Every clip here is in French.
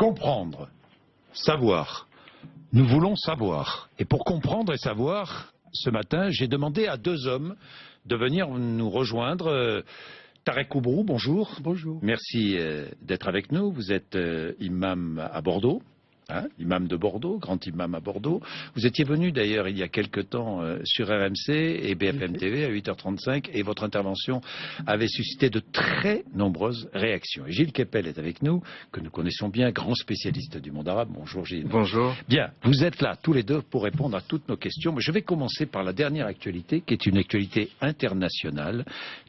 Comprendre, savoir. Nous voulons savoir. Et pour comprendre et savoir, ce matin, j'ai demandé à deux hommes de venir nous rejoindre. Tarek Oubrou, bonjour. Bonjour. Merci d'être avec nous. Vous êtes imam à Bordeaux. Imam de Bordeaux, grand imam à Bordeaux. Vous étiez venu d'ailleurs il y a quelque temps sur RMC et BFM TV à 8h35 et votre intervention avait suscité de très nombreuses réactions. Et Gilles Kepel est avec nous, que nous connaissons bien, grand spécialiste du monde arabe. Bonjour Gilles. Bonjour. Bien, vous êtes là tous les deux pour répondre à toutes nos questions. Mais je vais commencer par la dernière actualité qui est une actualité internationale,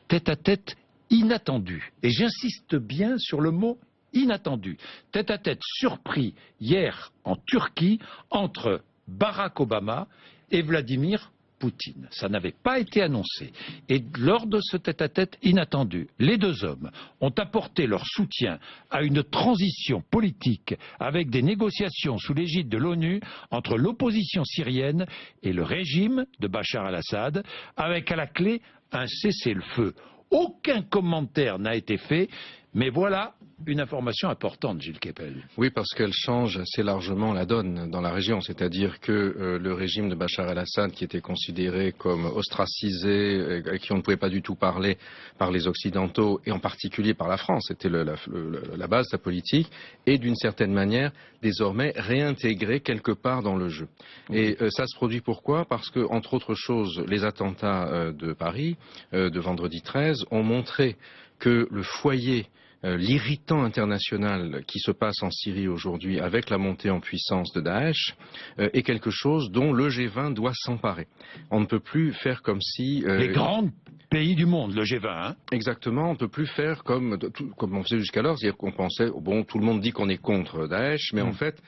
tête-à-tête inattendu. Et j'insiste bien sur le mot inattendu. Tête-à-tête surpris hier en Turquie entre Barack Obama et Vladimir Poutine. Ça n'avait pas été annoncé. Et lors de ce tête-à-tête inattendu, les deux hommes ont apporté leur soutien à une transition politique avec des négociations sous l'égide de l'ONU entre l'opposition syrienne et le régime de Bachar al-Assad, avec à la clé un cessez-le-feu. Aucun commentaire n'a été fait, mais voilà une information importante, Gilles Kepel. Oui, parce qu'elle change assez largement la donne dans la région. C'est-à-dire que le régime de Bachar el-Assad, qui était considéré comme ostracisé, et qui on ne pouvait pas du tout parler par les Occidentaux, et en particulier par la France, c'était la base de sa politique, est d'une certaine manière désormais réintégré quelque part dans le jeu. Oui. Et ça se produit pourquoi? Parce que, entre autres choses, les attentats de Paris, de vendredi 13, ont montré que le foyer, l'irritant international qui se passe en Syrie aujourd'hui avec la montée en puissance de Daesh est quelque chose dont le G20 doit s'emparer. On ne peut plus faire comme si... Les grands pays du monde, le G20. Hein. Exactement, on ne peut plus faire comme on faisait jusqu'alors, c'est-à-dire qu'on pensait, bon, tout le monde dit qu'on est contre Daesh, mais en fait...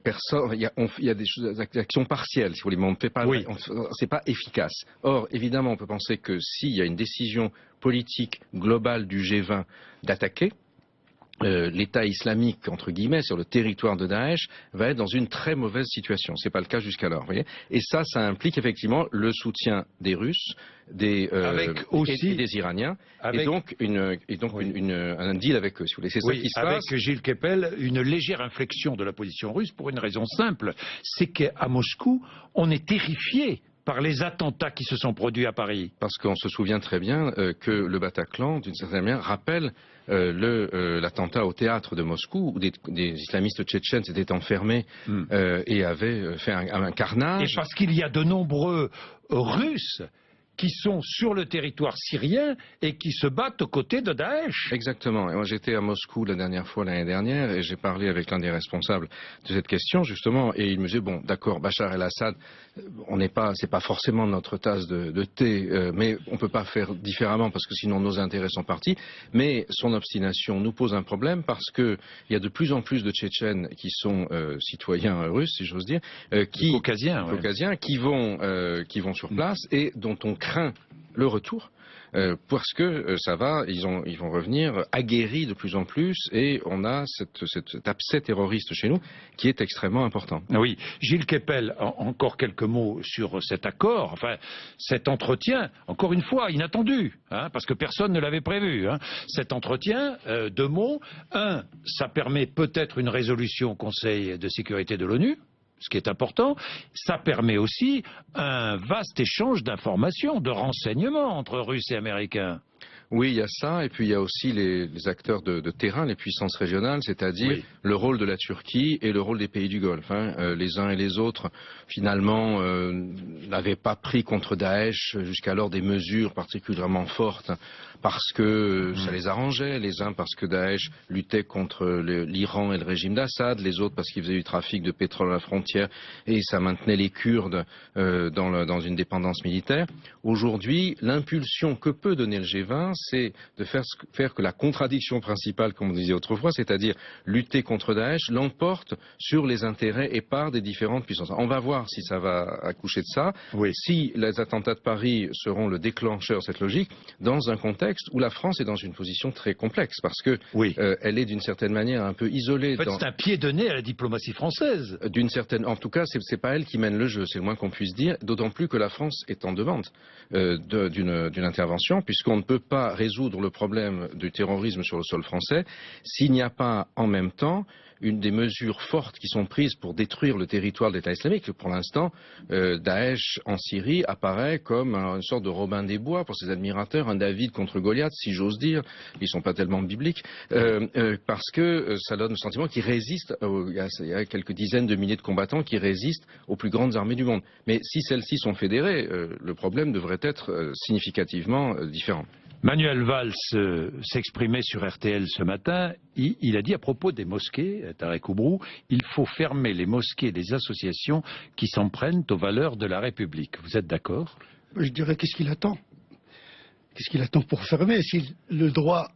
personne, il y a des actions partielles, si vous voulez, mais on ne fait pas, oui. C'est pas efficace. Or, évidemment, on peut penser que s'il y a une décision politique globale du G20 d'attaquer, l'État islamique, entre guillemets, sur le territoire de Daesh, va être dans une très mauvaise situation. C'est pas le cas jusqu'alors, vous voyez. Et ça implique effectivement le soutien des Russes, et des Iraniens, et donc un deal avec eux, si vous voulez. C'est ça qui se passe. Avec Gilles Kepel, une légère inflexion de la position russe pour une raison simple, c'est qu'à Moscou, on est terrifié par les attentats qui se sont produits à Paris. Parce qu'on se souvient très bien que le Bataclan, d'une certaine manière, rappelle l'attentat au théâtre de Moscou, où des islamistes tchétchènes s'étaient enfermés et avaient fait un carnage. Et parce qu'il y a de nombreux Russes qui sont sur le territoire syrien et qui se battent aux côtés de Daesh. Exactement. Et moi, j'étais à Moscou la dernière fois, l'année dernière, et j'ai parlé avec l'un des responsables de cette question, justement, et il me disait, bon, d'accord, Bachar el-Assad, c'est pas forcément notre tasse de thé, mais on peut pas faire différemment parce que sinon nos intérêts sont partis. Mais son obstination nous pose un problème parce que il y a de plus en plus de Tchétchènes qui sont citoyens russes, si j'ose dire, caucasiens, qui vont sur place et dont on craint le retour. Parce que ils vont revenir aguerris de plus en plus et on a cet abcès terroriste chez nous qui est extrêmement important. Oui, Gilles Kepel, encore quelques mots sur cet accord, enfin cet entretien, encore une fois inattendu, parce que personne ne l'avait prévu. Cet entretien, deux mots. Un, ça permet peut-être une résolution au Conseil de sécurité de l'ONU. Ce qui est important, ça permet aussi un vaste échange d'informations, de renseignements entre Russes et Américains. Oui, il y a ça, et puis il y a aussi les acteurs de terrain, les puissances régionales, c'est-à-dire le rôle de la Turquie et le rôle des pays du Golfe. Les uns et les autres, finalement, n'avaient pas pris contre Daesh jusqu'alors des mesures particulièrement fortes parce que ça les arrangeait, les uns parce que Daesh luttait contre l'Iran et le régime d'Assad, les autres parce qu'ils faisaient du trafic de pétrole à la frontière et ça maintenait les Kurdes dans une dépendance militaire. Aujourd'hui, l'impulsion que peut donner le G20, c'est de faire que la contradiction principale, comme on disait autrefois, c'est-à-dire lutter contre Daesh, l'emporte sur les intérêts épars des différentes puissances. On va voir si ça va accoucher de ça, si les attentats de Paris seront le déclencheur de cette logique, dans un contexte où la France est dans une position très complexe, parce que elle est d'une certaine manière un peu isolée. En fait, c'est un pied de nez à la diplomatie française. En tout cas, c'est pas elle qui mène le jeu, c'est le moins qu'on puisse dire, d'autant plus que la France est en demande d'une intervention, puisqu'on ne peut pas pas résoudre le problème du terrorisme sur le sol français s'il n'y a pas en même temps une des mesures fortes qui sont prises pour détruire le territoire de l'État islamique. Pour l'instant, Daesh en Syrie apparaît comme une sorte de Robin des Bois pour ses admirateurs, un David contre Goliath, si j'ose dire. Ils ne sont pas tellement bibliques, parce que ça donne le sentiment qu'ils résistent, il y a quelques dizaines de milliers de combattants qui résistent aux plus grandes armées du monde. Mais si celles-ci sont fédérées, le problème devrait être significativement différent. Manuel Valls s'exprimait sur RTL ce matin. Il a dit à propos des mosquées, Tarek Oubrou, il faut fermer les mosquées et les associations qui s'en prennent aux valeurs de la République. Vous êtes d'accord? Je dirais, qu'est-ce qu'il attend? Qu'est-ce qu'il attend pour fermer? Si le droit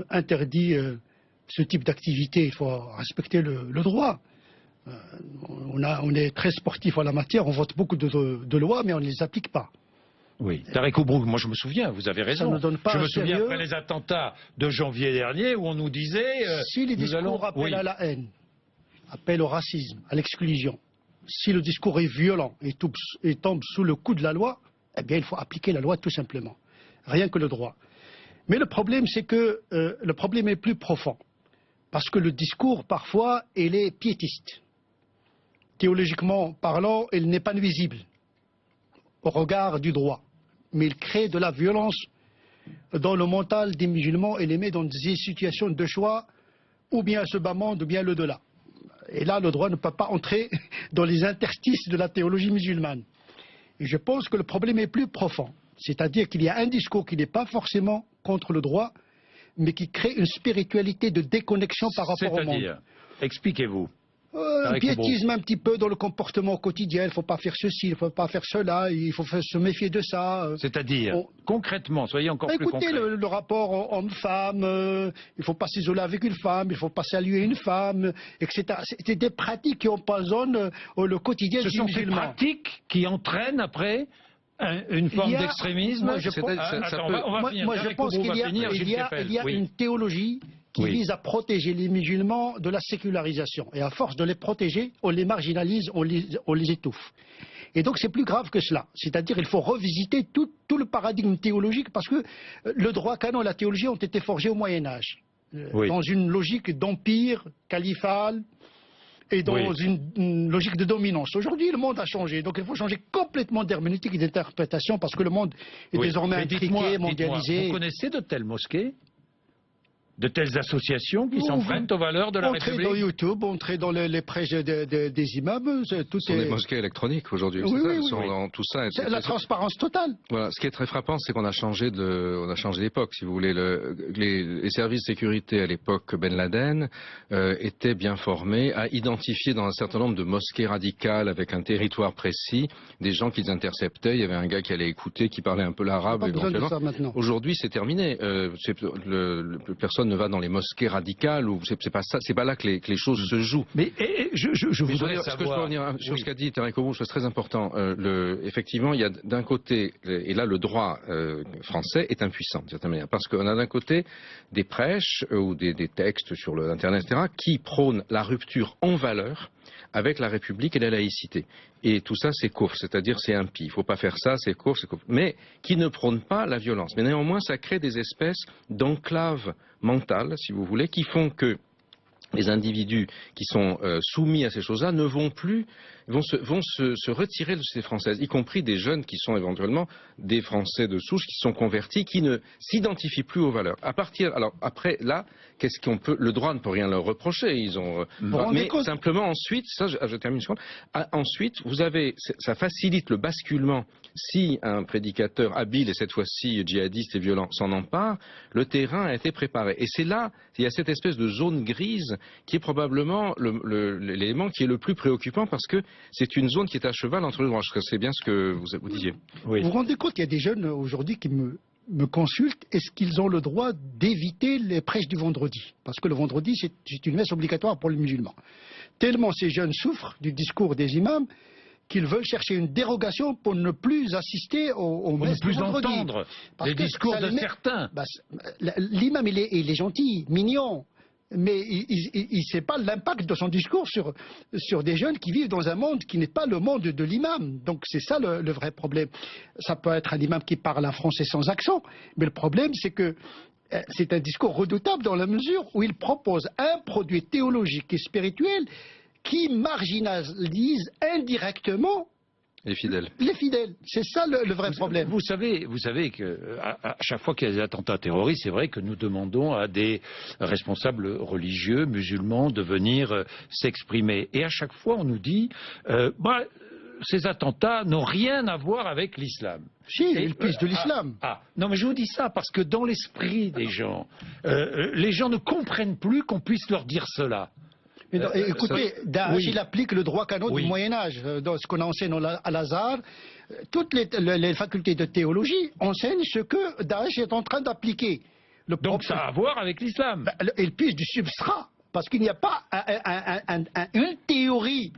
interdit ce type d'activité, il faut respecter le droit. On est très sportif en la matière, on vote beaucoup de lois, mais on ne les applique pas. Oui, Tarek Oubrou, moi je me souviens, vous avez raison. Ça ne donne pas je me sérieux. souviens après les attentats de janvier dernier où on nous disait... si les discours appellent à la haine, appellent au racisme, à l'exclusion, si le discours est violent et tombe sous le coup de la loi, eh bien il faut appliquer la loi tout simplement. Rien que le droit. Mais le problème, c'est que le problème est plus profond. Parce que le discours, parfois, il est piétiste. Théologiquement parlant, il n'est pas nuisible au regard du droit. Mais il crée de la violence dans le mental des musulmans et les met dans des situations de choix, ou bien ce bas monde, ou bien le delà. Et là, le droit ne peut pas entrer dans les interstices de la théologie musulmane. Et je pense que le problème est plus profond. C'est-à-dire qu'il y a un discours qui n'est pas forcément contre le droit, mais qui crée une spiritualité de déconnexion par rapport au monde. C'est-à-dire, expliquez-vous. Un piétisme un petit peu dans le comportement quotidien. Il ne faut pas faire ceci, il ne faut pas faire cela, il faut se méfier de ça. C'est-à-dire, concrètement, soyez encore plus concret. Écoutez, le rapport homme-femme, il ne faut pas s'isoler avec une femme, il ne faut pas saluer une femme, etc. C'est des pratiques qui empoisonnent le quotidien du musulman. Ce sont ces pratiques qui entraînent après une forme d'extrémisme. Moi, je pense qu'il y a une théologie qui vise à protéger les musulmans de la sécularisation. Et à force de les protéger, on les marginalise, on les étouffe. Et donc c'est plus grave que cela. C'est-à-dire qu'il faut revisiter tout le paradigme théologique parce que le droit canon et la théologie ont été forgés au Moyen-Âge. Dans une logique d'empire califal et dans une logique de dominance. Aujourd'hui, le monde a changé. Donc il faut changer complètement d'herméneutique et d'interprétation parce que le monde est désormais intriqué, mondialisé. Vous connaissez de telles mosquées ? De telles associations qui s'en prennent aux valeurs de la République? Entrez dans YouTube, entrez dans les prêches des imams. Ce sont des mosquées électroniques aujourd'hui. Dans tout ça. C'est la transparence totale. Voilà. Ce qui est très frappant, c'est qu'on a changé d'époque, si vous voulez. Les services de sécurité à l'époque Ben Laden étaient bien formés à identifier dans un certain nombre de mosquées radicales avec un territoire précis des gens qu'ils interceptaient. Il y avait un gars qui allait écouter, qui parlait un peu l'arabe éventuellement. Aujourd'hui, c'est terminé. Personne ne va dans les mosquées radicales, ou c'est pas là que les choses se jouent. Mais je voudrais savoir... Est-ce que je peux revenir sur ce qu'a dit Tarek Oubrou, chose très important. Effectivement, il y a d'un côté, et là le droit français est impuissant d'une certaine manière, parce qu'on a d'un côté des prêches ou des textes sur l'internet, etc., qui prônent la rupture en valeur avec la République et la laïcité. Et tout ça, c'est court, c'est-à-dire c'est impie. Il ne faut pas faire ça, c'est court, mais qui ne prône pas la violence. Mais néanmoins, ça crée des espèces d'enclaves mentales, si vous voulez, qui font que les individus qui sont soumis à ces choses-là ne vont plus, vont se retirer de ces Françaises, y compris des jeunes qui sont éventuellement des Français de souche, qui sont convertis, qui ne s'identifient plus aux valeurs. Alors après, là, qu'est-ce qu'on peut, le droit ne peut rien leur reprocher, mais simplement ensuite, ça je termine une seconde, ensuite, ça facilite le basculement. Si un prédicateur habile et cette fois-ci djihadiste et violent s'en empare, le terrain a été préparé. Et c'est là, il y a cette espèce de zone grise qui est probablement l'élément qui est le plus préoccupant parce que c'est une zone qui est à cheval entre les droits. C'est bien ce que vous disiez. Oui. Vous vous rendez compte qu'il y a des jeunes aujourd'hui qui me consultent, est-ce qu'ils ont le droit d'éviter les prêches du vendredi? Parce que le vendredi, c'est une messe obligatoire pour les musulmans. Tellement ces jeunes souffrent du discours des imams qu'ils veulent chercher une dérogation pour ne plus assister aux messes du vendredi. Ne plus entendre les discours de certains. L'imam, il est gentil, mignon. mais il ne sait pas l'impact de son discours sur des jeunes qui vivent dans un monde qui n'est pas le monde de l'imam. Donc c'est ça le vrai problème. Ça peut être un imam qui parle un français sans accent, mais le problème c'est que c'est un discours redoutable dans la mesure où il propose un produit théologique et spirituel qui marginalise indirectement les fidèles. Les fidèles, c'est ça le vrai problème. Vous savez qu'à chaque fois qu'il y a des attentats terroristes, c'est vrai que nous demandons à des responsables religieux, musulmans, de venir s'exprimer. Et à chaque fois, on nous dit ces attentats n'ont rien à voir avec l'islam. Si, ils pissent de l'islam. Non, mais je vous dis ça parce que dans l'esprit des gens, les gens ne comprennent plus qu'on puisse leur dire cela. Mais écoutez, Daesh, il applique le droit canon du Moyen-Âge. Dans ce qu'on enseigne à Lazare, toutes les facultés de théologie enseignent ce que Daesh est en train d'appliquer. Donc ça a à voir avec l'islam. Il puise du substrat, parce qu'il n'y a pas une théorie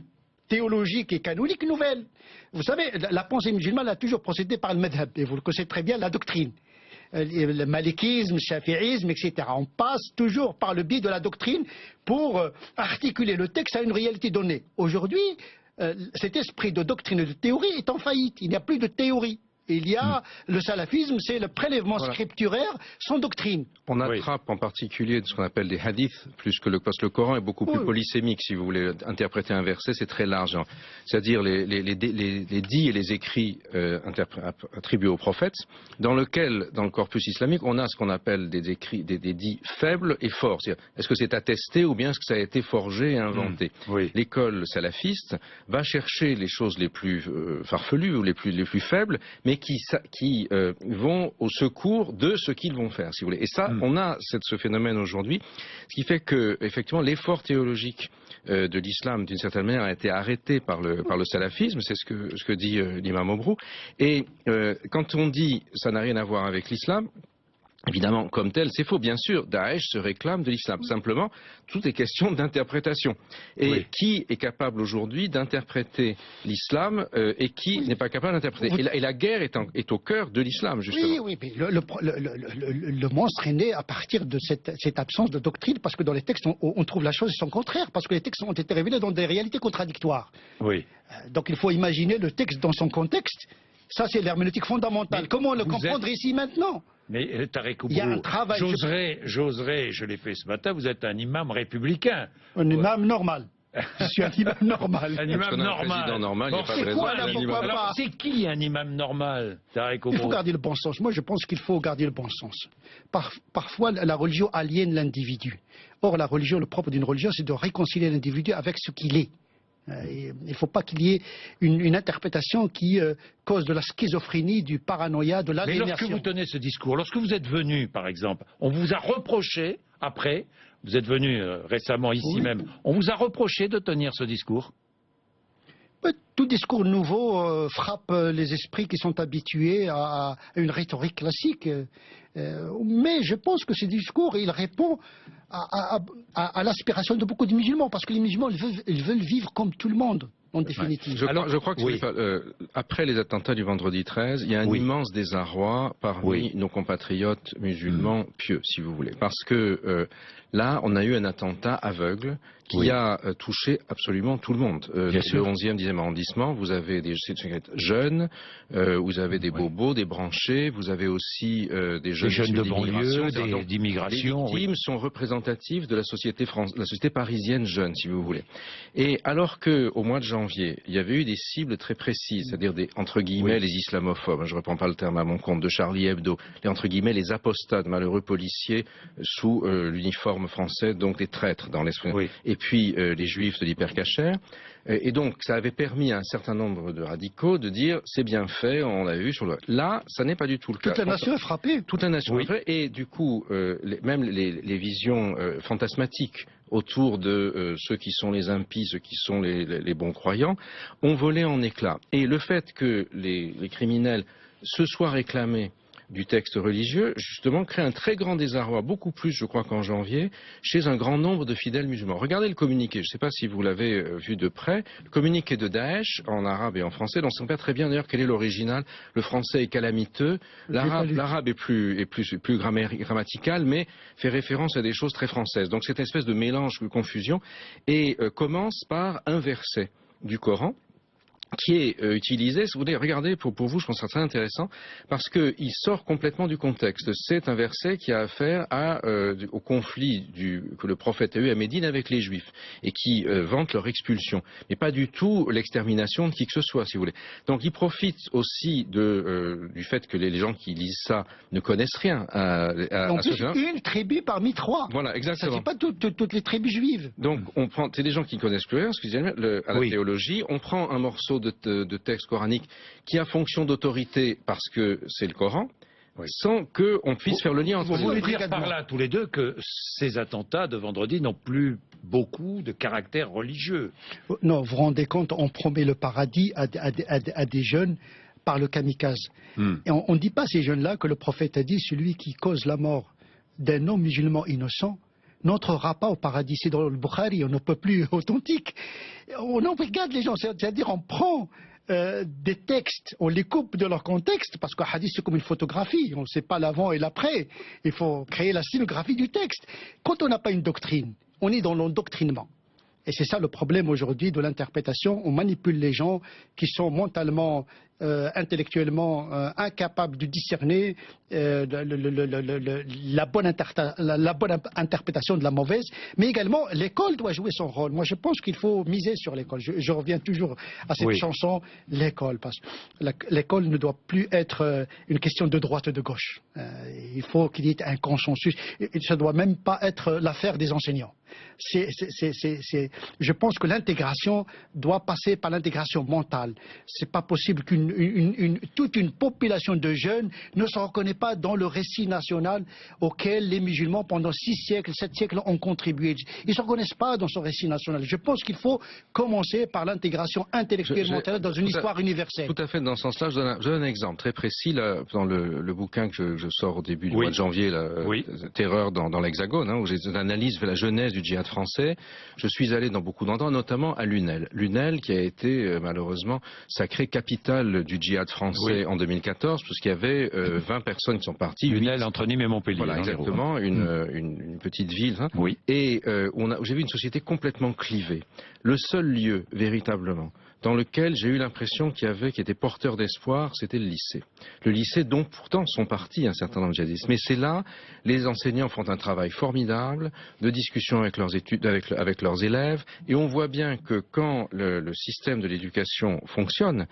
théologique et canonique nouvelle. Vous savez, la pensée musulmane a toujours procédé par le madhab, et vous le connaissez très bien, la doctrine. Le malikisme, le shafi'isme, etc. On passe toujours par le biais de la doctrine pour articuler le texte à une réalité donnée. Aujourd'hui, cet esprit de doctrine et de théorie est en faillite. Il n'y a plus de théorie. Il y a le salafisme, c'est le prélèvement scripturaire sans doctrine. On attrape en particulier ce qu'on appelle des hadiths, parce que le Coran est beaucoup plus polysémique. Si vous voulez interpréter un verset, c'est très large. C'est-à-dire les dits et les écrits attribués aux prophètes, dans le corpus islamique, on a ce qu'on appelle des dits faibles et forts. Est-ce que c'est attesté ou bien est-ce que ça a été forgé et inventé? L'école salafiste va chercher les choses les plus farfelues ou les plus faibles, mais qui vont au secours de ce qu'ils vont faire, si vous voulez. Et ça, on a ce phénomène aujourd'hui, ce qui fait que, effectivement, l'effort théologique de l'islam, d'une certaine manière, a été arrêté par le salafisme, c'est ce que dit l'imam Obrou. Et quand on dit ça n'a rien à voir avec l'islam, évidemment, comme tel, c'est faux. Bien sûr, Daesh se réclame de l'islam. Simplement, tout est question d'interprétation. Et qui est capable aujourd'hui d'interpréter l'islam et qui n'est pas capable d'interpréter? Et la guerre est au cœur de l'islam, justement. Oui, mais le monstre est né à partir de cette absence de doctrine, parce que dans les textes, on trouve la chose et son contraire, parce que les textes ont été révélés dans des réalités contradictoires. Donc il faut imaginer le texte dans son contexte. Ça, c'est l'herméneutique fondamentale. Comment le comprendre ici maintenant? Mais Tarek Oubrou, j'oserais, je l'ai fait ce matin, vous êtes un imam républicain. Un imam normal. Je suis un imam normal. Un imam normal. Un président normal, il n'y a pas de raison. Alors, c'est qui un imam normal, Tarek Oubrou? Il faut garder le bon sens. Moi, je pense qu'il faut garder le bon sens. Parfois, la religion aliène l'individu. Or, la religion, le propre d'une religion, c'est de réconcilier l'individu avec ce qu'il est. Il ne faut pas qu'il y ait une interprétation qui cause de la schizophrénie, du paranoïa, de l'aliénation. Mais lorsque vous tenez ce discours, lorsque vous êtes venu, par exemple, on vous a reproché, après, vous êtes venu récemment ici même, on vous a reproché de tenir ce discours? Tout discours nouveau frappe les esprits qui sont habitués à une rhétorique classique. Mais je pense que ce discours, il répond à l'aspiration de beaucoup de musulmans, parce que les musulmans, ils veulent vivre comme tout le monde, en définitive. Je crois que après les attentats du vendredi 13, il y a un immense désarroi parmi nos compatriotes musulmans pieux, si vous voulez. Parce que là, on a eu un attentat aveugle qui a touché absolument tout le monde. Le 11e, 10e arrondissement, vous avez des jeunes, vous avez des bobos, des branchés, vous avez aussi des jeunes de banlieue, d'immigration. Les victimes sont représentatives de la société parisienne jeune, si vous voulez. Et alors qu'au mois de janvier, il y avait eu des cibles très précises, c'est-à-dire entre guillemets les islamophobes, je ne reprends pas le terme à mon compte, de Charlie Hebdo, entre guillemets les apostats, malheureux policiers sous l'uniforme français, donc des traîtres dans l'esprit. Et puis les juifs de l'hypercacher. Et donc, ça avait permis à un certain nombre de radicaux de dire c'est bien fait, on l'a vu sur le. Là, ça n'est pas du tout le cas. Toute la nation est frappée. Toute la nation est frappée. Et du coup, même les visions fantasmatiques autour de ceux qui sont les impies, ceux qui sont les bons croyants, ont volé en éclats. Et le fait que les criminels se soient réclamés du texte religieux, justement, crée un très grand désarroi, beaucoup plus, je crois, qu'en janvier, chez un grand nombre de fidèles musulmans. Regardez le communiqué, je ne sais pas si vous l'avez vu de près, le communiqué de Daesh, en arabe et en français, dont on ne sait pas très bien d'ailleurs quel est l'original. Le français est calamiteux, l'arabe est plus grammatical, mais fait référence à des choses très françaises. Donc c'est une espèce de mélange, de confusion, et commence par un verset du Coran, qui est utilisé, si vous voulez, regardez, pour vous, je pense que c'est très intéressant, parce qu'il sort complètement du contexte. C'est un verset qui a affaire au conflit que le prophète a eu à Médine avec les Juifs, et qui vante leur expulsion, mais pas du tout l'extermination de qui que ce soit, si vous voulez. Donc il profite aussi du fait que les gens qui lisent ça ne connaissent rien à ce genre. Une tribu parmi 3. Voilà, exactement. Ça ne dit pas toutes les tribus juives. Donc c'est des gens qui ne connaissent plus rien, excusez-moi, à la théologie. On prend un morceau de texte coranique qui a fonction d'autorité parce que c'est le Coran, sans qu'on puisse faire le lien entre les deux. Vous voulez dire par là, tous les deux, que ces attentats de vendredi n'ont plus beaucoup de caractère religieux? Non, vous vous rendez compte, on promet le paradis à des jeunes par le kamikaze. Et on ne dit pas à ces jeunes-là que le prophète a dit, celui qui cause la mort d'un non-musulman innocent n'entrera pas au paradis. C'est dans le Bukhari, on ne peut plus authentique. On regarde les gens, c'est-à-dire on prend des textes, on les coupe de leur contexte, parce qu'un hadith c'est comme une photographie, on ne sait pas l'avant et l'après, il faut créer la scénographie du texte. Quand on n'a pas une doctrine, on est dans l'endoctrinement. Et c'est ça le problème aujourd'hui de l'interprétation, on manipule les gens qui sont mentalement, intellectuellement incapables de discerner la bonne interprétation de la mauvaise, mais également l'école doit jouer son rôle. Moi je pense qu'il faut miser sur l'école. Je reviens toujours à cette chanson, l'école, parce que l'école ne doit plus être une question de droite et de gauche. Il faut qu'il y ait un consensus, et ça ne doit même pas être l'affaire des enseignants. Je pense que l'intégration doit passer par l'intégration mentale. C'est pas possible toute une population de jeunes ne se reconnaît pas dans le récit national auquel les musulmans pendant 6 siècles, 7 siècles ont contribué. Ils ne se reconnaissent pas dans ce récit national. Je pense qu'il faut commencer par l'intégration intellectuelle mentale dans une histoire universelle. Tout à fait, dans ce sens-là, je donne un exemple très précis là, dans le bouquin que je sors au début du mois de janvier, Terreur dans l'Hexagone, où j'analyse la genèse du djihad français. Je suis allé dans beaucoup d'endroits, notamment à Lunel. Lunel qui a été malheureusement sacrée capitale du djihad français en 2014, puisqu'il y avait 20 personnes qui sont parties. Lunel entre Nîmes et Montpellier. Voilà, exactement, une petite ville. Et j'ai vu une société complètement clivée. Le seul lieu, véritablement, dans lequel j'ai eu l'impression qui était porteur d'espoir, c'était le lycée. Le lycée dont pourtant sont partis un certain nombre de djihadistes. Mais c'est là, les enseignants font un travail formidable de discussion avec leurs études, avec leurs élèves, et on voit bien que quand le système de l'éducation fonctionne,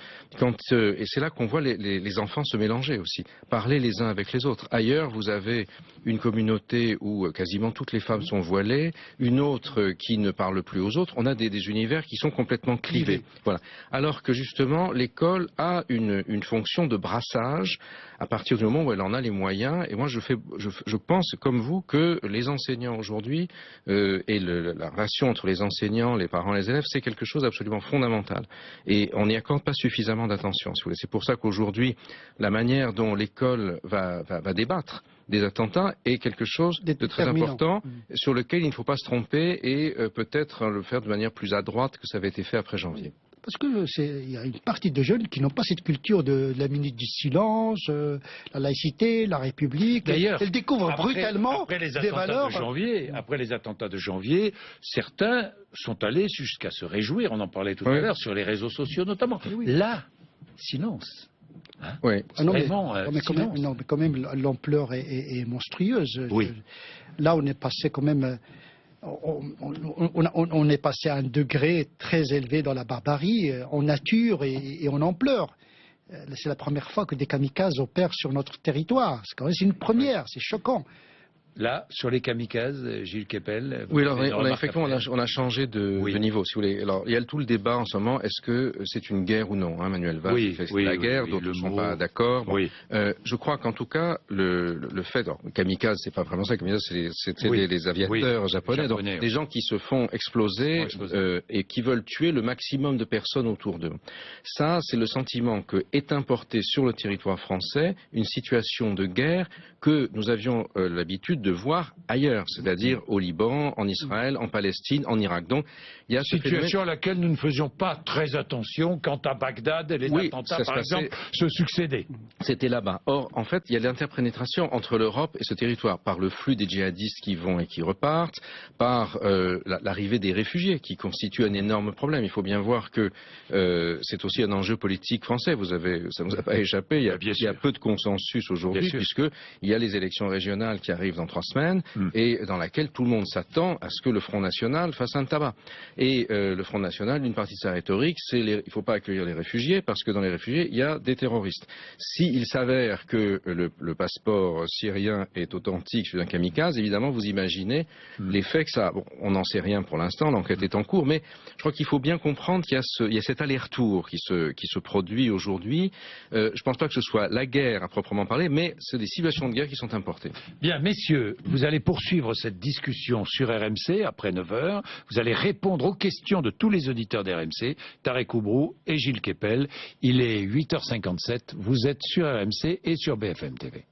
et c'est là qu'on voit les enfants se mélanger aussi, parler les uns avec les autres. Ailleurs, vous avez une communauté où quasiment toutes les femmes sont voilées, une autre qui ne parle plus aux autres. On a des univers qui sont complètement clivés. Voilà. Alors que justement, l'école a une fonction de brassage à partir du moment où elle en a les moyens. Et moi, je pense, comme vous, que les enseignants aujourd'hui et la relation entre les enseignants, les parents et les élèves, c'est quelque chose d'absolument fondamental. Et on n'y accorde pas suffisamment d'attention, si vous voulez. C'est pour ça qu'aujourd'hui, la manière dont l'école va débattre des attentats est quelque chose de très important sur lequel il ne faut pas se tromper et peut-être le faire de manière plus à droite que ça avait été fait après janvier. Parce qu'il y a une partie de jeunes qui n'ont pas cette culture de la minute du silence, la laïcité, la République. D'ailleurs, elles découvrent brutalement des valeurs. Après les attentats de janvier, certains sont allés jusqu'à se réjouir, on en parlait tout à l'heure, sur les réseaux sociaux notamment. Là, silence. Hein mais quand même l'ampleur est monstrueuse. Là, on est passé quand même... On est passé à un degré très élevé dans la barbarie, en nature et en ampleur. C'est la première fois que des kamikazes opèrent sur notre territoire. C'est une première, c'est choquant. Là, sur les kamikazes, Gilles Kepel. Oui, alors effectivement, on a changé de niveau, si vous voulez. Alors, il y a tout le débat en ce moment. Est-ce que c'est une guerre ou non, Manuel Valls fait la guerre, d'autres ne sont pas d'accord. Bon, je crois qu'en tout cas, le fait, alors, kamikaze, c'est pas vraiment ça. Kamikaze, c'est les aviateurs japonais, donc des gens qui se font exploser et qui veulent tuer le maximum de personnes autour d'eux. Ça, c'est le sentiment que est importé sur le territoire français une situation de guerre que nous avions l'habitude de voir ailleurs, c'est-à-dire au Liban, en Israël, en Palestine, en Irak. Donc, il y a situation à laquelle nous ne faisions pas très attention quand à Bagdad les attentats, par exemple, se succédaient. C'était là-bas. Or, en fait, il y a l'interpénétration entre l'Europe et ce territoire par le flux des djihadistes qui vont et qui repartent, par l'arrivée des réfugiés qui constitue un énorme problème. Il faut bien voir que c'est aussi un enjeu politique français. Ça ne vous a pas échappé. Il y a peu de consensus aujourd'hui puisqu'il y a les élections régionales qui arrivent dans 3 semaines et dans laquelle tout le monde s'attend à ce que le Front National fasse un tabac. Et le Front National, une partie de sa rhétorique, c'est il ne faut pas accueillir les réfugiés parce que dans les réfugiés, il y a des terroristes. S'il s'avère que le passeport syrien est authentique sur un kamikaze, évidemment, vous imaginez l'effet que ça... Bon, on n'en sait rien pour l'instant, l'enquête est en cours, mais je crois qu'il faut bien comprendre qu'il y a cet aller-retour qui se produit aujourd'hui. Je ne pense pas que ce soit la guerre à proprement parler, mais c'est des situations de guerre qui sont importées. Bien, messieurs, vous allez poursuivre cette discussion sur RMC après 9h. Vous allez répondre aux questions de tous les auditeurs d'RMC, Tarek Oubrou et Gilles Kepel. Il est 8h57. Vous êtes sur RMC et sur BFM TV.